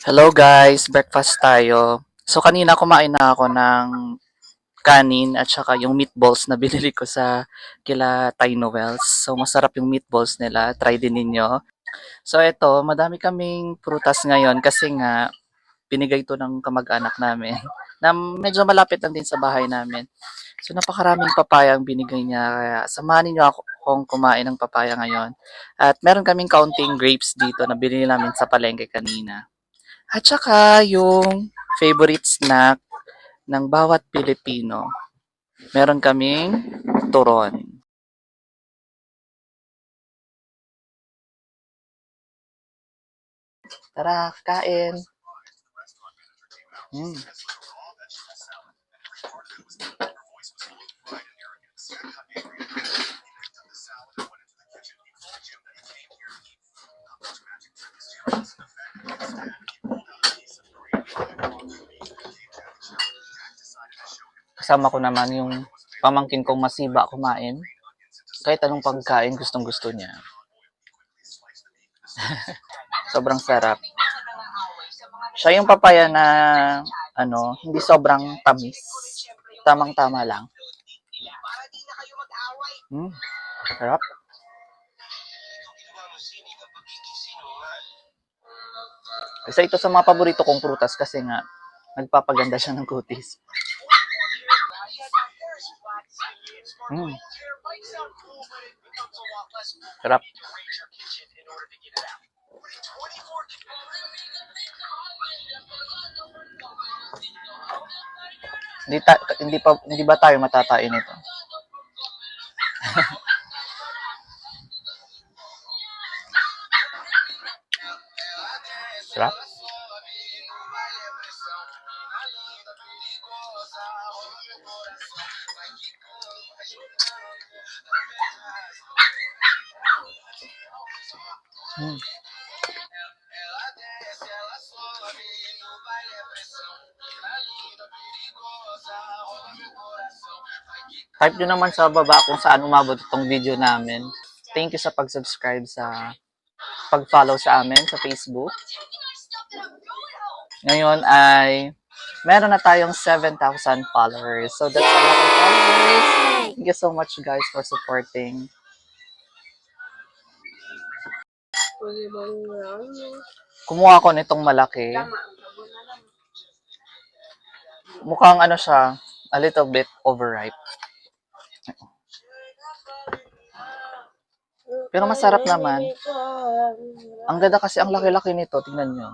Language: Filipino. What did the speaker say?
Hello guys, breakfast tayo. So kanina kumain na ako ng kanin at saka yung meatballs na binili ko sa kila Thai Noels. So masarap yung meatballs nila, try din ninyo. So eto, madami kaming prutas ngayon kasi nga binigay to ng kamag-anak namin na medyo malapit lang din sa bahay namin. So napakaraming papaya ang binigay niya kaya samahan niyo ako kung kumain ng papaya ngayon. At meron kaming kaunting grapes dito na binili namin sa palengke kanina. At saka yung favorite snack ng bawat Pilipino, meron kaming turon. Tara, kain. Mm. Kasama ko naman yung pamangkin kong masiba kumain. Kahit anong pagkain gustong gusto niya. Sobrang sarap. Siya yung papaya na hindi sobrang tamis. Tamang-tama lang. Mm, sarap. Isa ito sa mga paborito kong prutas kasi nga nagpapaganda siya ng kutis. Mm, sarap. Hindi ba tayo matatain nito? Sarap. Mm. Type nyo naman sa baba kung saan umabot itong video namin. Thank you sa pag-subscribe sa pag-follow sa amin sa Facebook. Ngayon ay meron na tayong 7,000 followers. So that's a lot of followers. Thank you so much guys for supporting. Kumuha ako nitong malaki. Mukhang siya, a little bit overripe. Pero masarap naman. Ang ganda kasi ang laki-laki nito, tingnan nyo.